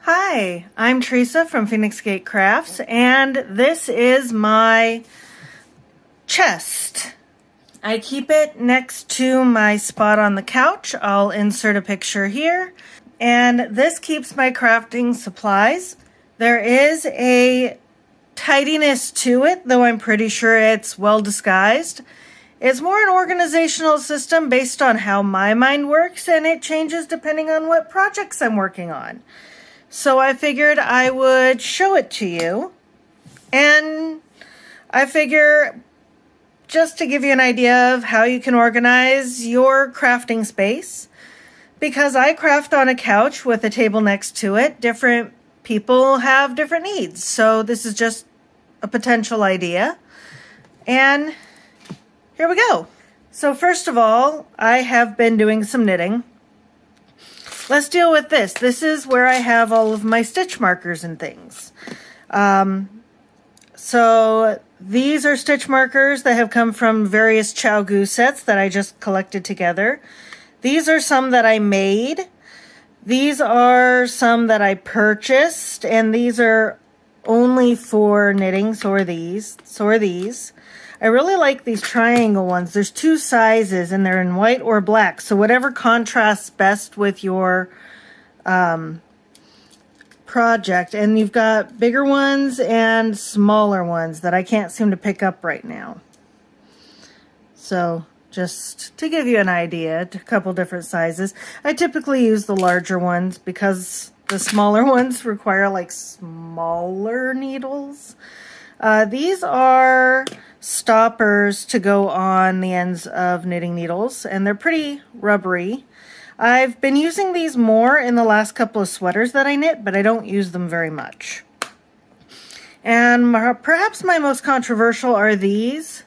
Hi, I'm Teresa from Phoenix Gate Crafts, and this is my chest. I keep it next to my spot on the couch. I'll insert a picture here. And this keeps my crafting supplies. There is a tidiness to it, though I'm pretty sure it's well disguised. It's more an organizational system based on how my mind works, and it changes depending on what projects I'm working on. So I figured I would show it to you, and I figure just to give you an idea of how you can organize your crafting space, because I craft on a couch with a table next to it. Different people have different needs, so this is just a potential idea. And here we go. So first of all, I have been doing some knitting. Let's deal with this. This is where I have all of my stitch markers and things. So these are stitch markers that have come from various ChiaoGoo sets that I just collected together. These are some that I made. These are some that I purchased, and these are only for knitting. So are these. So are these. I really like these triangle ones. There's two sizes, and they're in white or black. So whatever contrasts best with your project. And you've got bigger ones and smaller ones that I can't seem to pick up right now. So just to give you an idea, a couple different sizes. I typically use the larger ones because the smaller ones require like smaller needles. These are stoppers to go on the ends of knitting needles, and they're pretty rubbery. I've been using these more in the last couple of sweaters that I knit, but I don't use them very much. And perhaps my most controversial are these,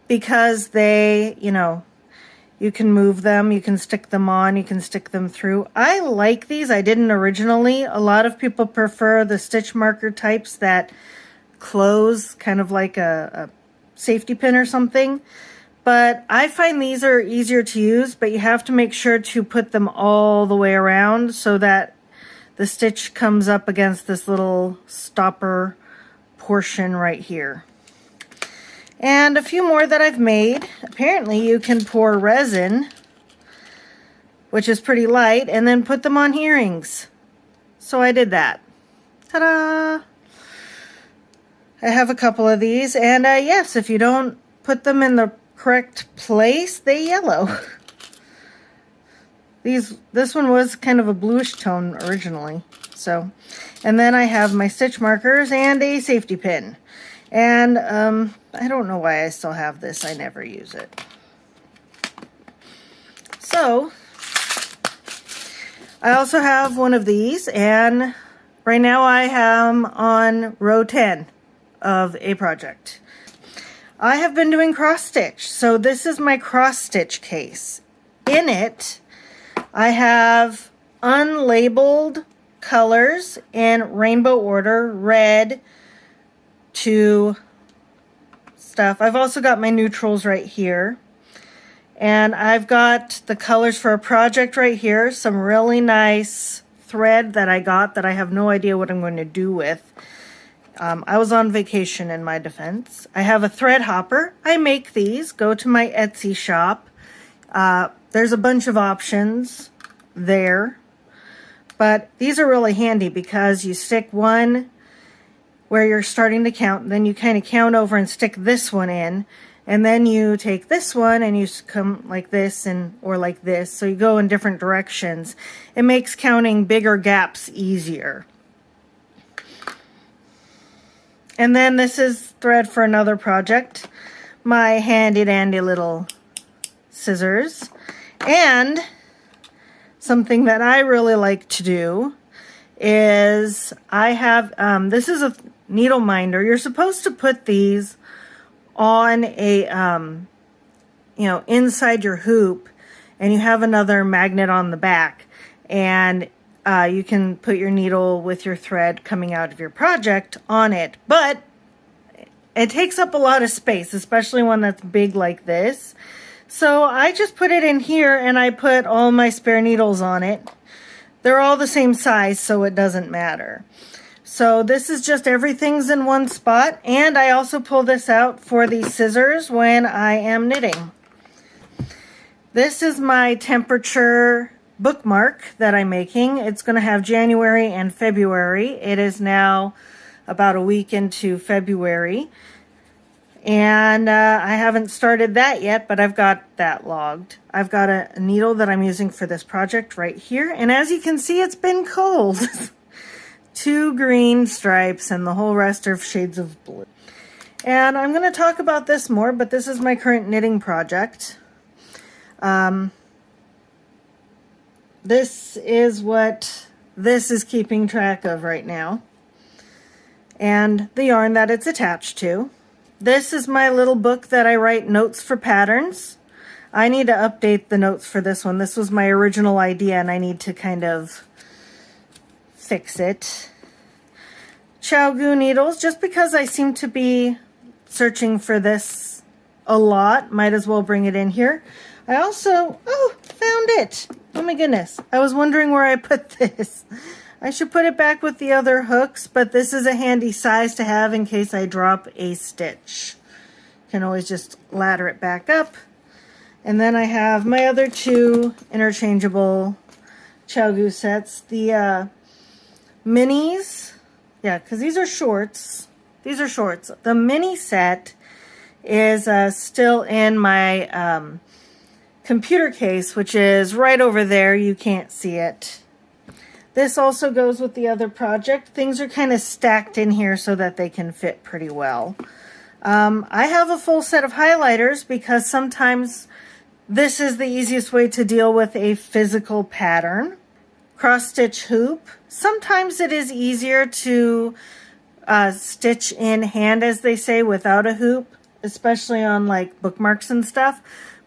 because they, you can move them, you can stick them on, you can stick them through. I like these. I didn't originally. A lot of people prefer the stitch marker types that close, kind of like a safety pin or something. But I find these are easier to use, but you have to make sure to put them all the way around so that the stitch comes up against this little stopper portion right here. And a few more that I've made. Apparently you can pour resin, which is pretty light, and then put them on earrings. So I did that. Ta-da! I have a couple of these, and yes, if you don't put them in the correct place, they yellow. This one was kind of a bluish tone originally. So, and then I have my stitch markers and a safety pin. And I don't know why I still have this. I never use it. So, I also have one of these, and right now I am on row 10 of a project. I have been doing cross stitch, so this is my cross stitch case. In it, I have unlabeled colors in rainbow order, red to stuff. I've also got my neutrals right here, and I've got the colors for a project right here, some really nice thread that I got that I have no idea what I'm going to do with. I was on vacation, in my defense. I have a thread hopper. I make these. Go to my Etsy shop. There's a bunch of options there. But these are really handy because you stick one where you're starting to count. Then you kind of count over and stick this one in. And then you take this one and you come like this or like this. So you go in different directions. It makes counting bigger gaps easier. And then this is thread for another project. My handy dandy little scissors. And something that I really like to do is I have, this is a needle minder. You're supposed to put these on a, inside your hoop, and you have another magnet on the back. And you can put your needle with your thread coming out of your project on it, but it takes up a lot of space, especially one that's big like this. So I just put it in here, and I put all my spare needles on it. they're all the same size, so it doesn't matter. So this is just everything's in one spot, and I also pull this out for the scissors when I am knitting. This is my temperature bookmark that I'm making. It's going to have January and February. It is now about a week into February, and I haven't started that yet, but I've got that logged. I've got a needle that I'm using for this project right here, and as you can see, it's been cold. 2 green stripes and the whole rest are shades of blue. And I'm going to talk about this more, but this is my current knitting project. This is what this is keeping track of right now, and the yarn that it's attached to. This is my little book that I write notes for patterns. I need to update the notes for this one. This was my original idea, and I need to kind of fix it. ChiaoGoo needles, just because I seem to be searching for this a lot, might as well bring it in here. I also, found it. Oh my goodness. I was wondering where I put this. I should put it back with the other hooks, but this is a handy size to have in case I drop a stitch. Can always just ladder it back up. And then I have my other 2 interchangeable ChiaoGoo sets. The minis, yeah, because these are shorts. These are shorts. The mini set is still in my computer case, which is right over there. You can't see it. This also goes with the other project. Things are kind of stacked in here so that they can fit pretty well. I have a full set of highlighters because sometimes this is the easiest way to deal with a physical pattern. Cross stitch hoop. Sometimes it is easier to stitch in hand, as they say, without a hoop, especially on like bookmarks and stuff.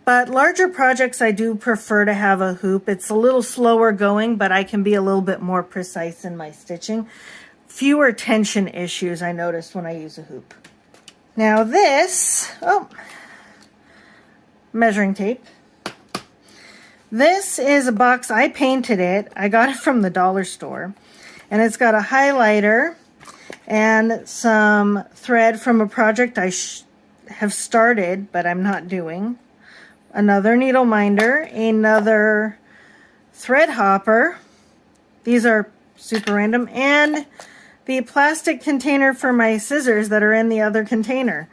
But larger projects, I do prefer to have a hoop. It's a little slower going, but I can be a little bit more precise in my stitching. Fewer tension issues I noticed when I use a hoop. Now this, measuring tape. This is a box, I painted it. I got it from the dollar store. And it's got a highlighter and some thread from a project I have started, but I'm not doing. Another needle minder, another thread hopper. These are super random. And the plastic container for my scissors that are in the other container.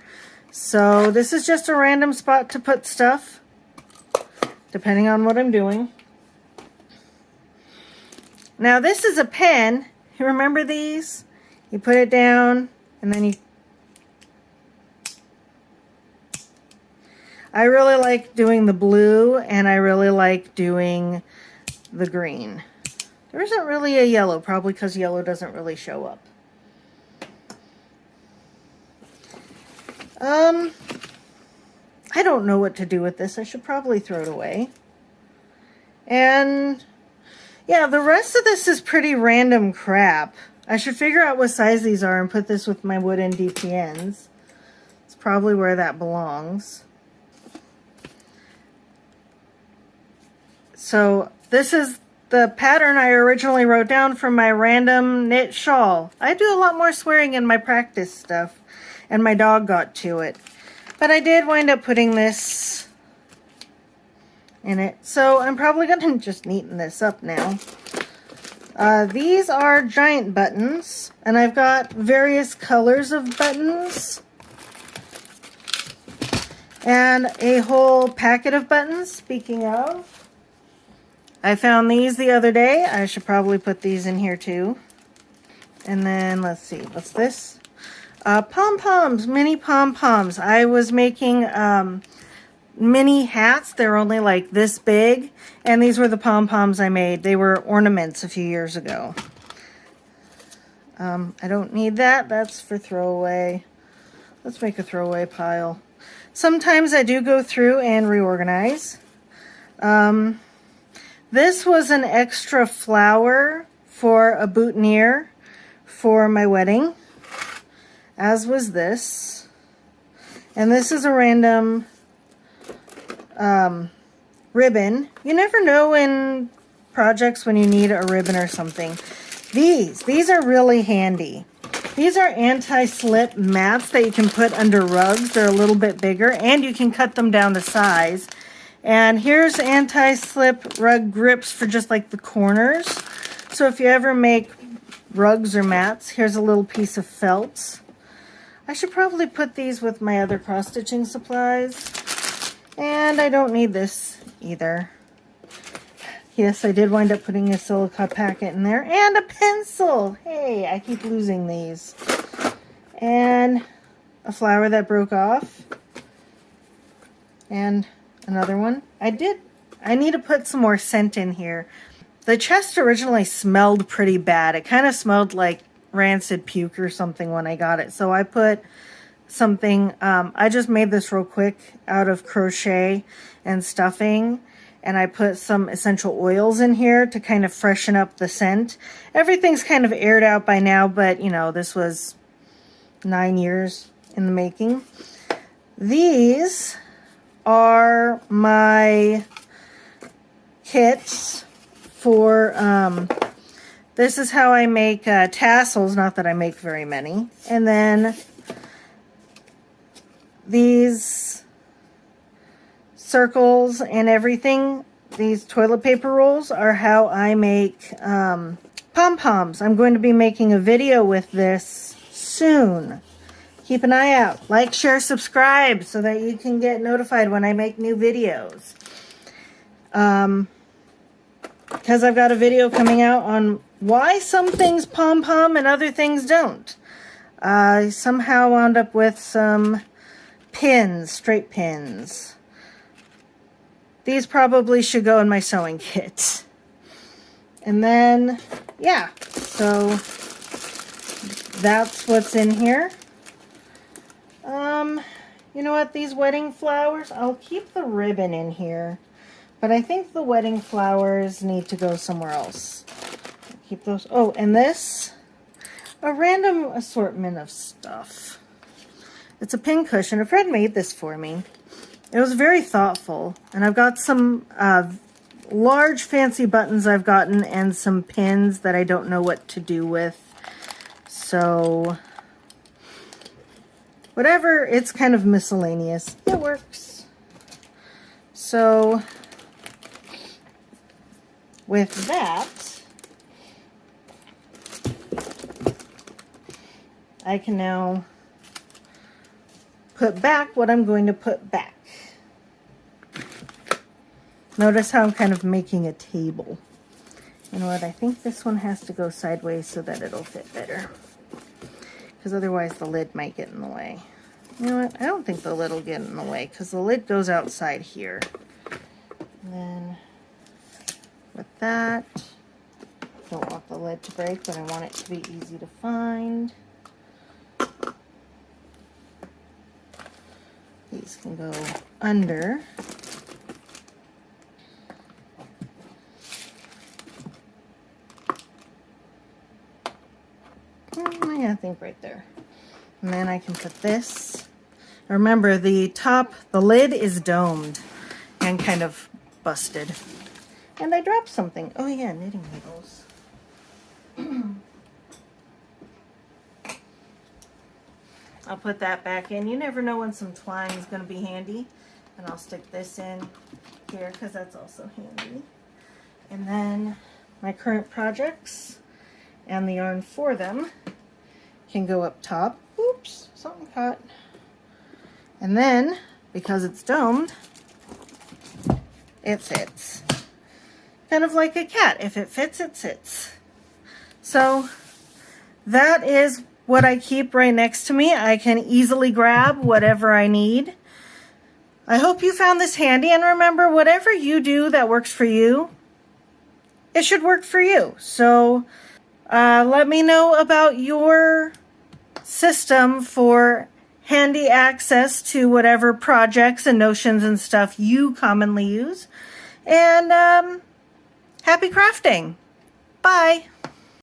So this is just a random spot to put stuff, depending on what I'm doing. Now this is a pen. You remember these? You put it down and then you... I really like doing the blue, and I really like doing the green. There isn't really a yellow, probably because yellow doesn't really show up. I don't know what to do with this. I should probably throw it away. And yeah, the rest of this is pretty random crap. I should figure out what size these are and put this with my wooden DPNs. It's probably where that belongs. So this is the pattern I originally wrote down from my random knit shawl. I do a lot more swearing in my practice stuff, and my dog got to it. But I did wind up putting this in it. So I'm probably going to just neaten this up now. These are giant buttons, and I've got various colors of buttons. And a whole packet of buttons, speaking of. I found these the other day. I should probably put these in here too. And then, let's see, what's this? Pom-poms, mini pom-poms. I was making mini hats. They're only like this big. And these were the pom-poms I made. They were ornaments a few years ago. I don't need that. That's for throwaway. Let's make a throwaway pile. Sometimes I do go through and reorganize. This was an extra flower for a boutonniere for my wedding, as was this. And this is a random ribbon. You never know when projects when you need a ribbon or something. These are really handy. These are anti-slip mats that you can put under rugs. They're a little bit bigger, and you can cut them down to size. And here's anti-slip rug grips for just like the corners. So if you ever make rugs or mats, here's a little piece of felt. I should probably put these with my other cross-stitching supplies. And I don't need this either. Yes, I did wind up putting a silica packet in there. And a pencil! Hey, I keep losing these. And a flower that broke off. And another one. I need to put some more scent in here. The chest originally smelled pretty bad. It kind of smelled like rancid puke or something when I got it. So I put something, I just made this real quick out of crochet and stuffing. And I put some essential oils in here to kind of freshen up the scent. Everything's kind of aired out by now, but you know, this was 9 years in the making. These are my kits for, this is how I make tassels, not that I make very many. And then these circles and everything, these toilet paper rolls are how I make pom-poms. I'm going to be making a video with this soon. Keep an eye out. Like, share, subscribe so that you can get notified when I make new videos. Because I've got a video coming out on why some things pom-pom and other things don't. I somehow wound up with some pins, straight pins. These probably should go in my sewing kit. And then, yeah, so that's what's in here. You know what, these wedding flowers, I'll keep the ribbon in here, but I think the wedding flowers need to go somewhere else. Keep those. Oh, and this, a random assortment of stuff. It's a pin cushion. A friend made this for me. It was very thoughtful, and I've got some large fancy buttons I've gotten and some pins that I don't know what to do with. So whatever, it's kind of miscellaneous. It works. So with that, I can now put back what I'm going to put back. Notice how I'm kind of making a table. You know what, I think this one has to go sideways so that it'll fit better. Because otherwise the lid might get in the way. You know what, I don't think the lid will get in the way because the lid goes outside here. And then with that, don't want the lid to break, but I want it to be easy to find. These can go under. Yeah, I think right there. And then I can put this. Remember, the lid is domed and kind of busted. And I dropped something. Oh yeah, knitting needles. I'll put that back in. You never know when some twine is going to be handy. And I'll stick this in here because that's also handy. And then my current projects and the yarn for them can go up top. Oops, something caught. And then, because it's domed, it fits. Kind of like a cat. If it fits, it sits. So that is what I keep right next to me. I can easily grab whatever I need. I hope you found this handy, and remember, whatever you do that works for you, it should work for you. So let me know about your system for handy access to whatever projects and notions and stuff you commonly use. And happy crafting. Bye.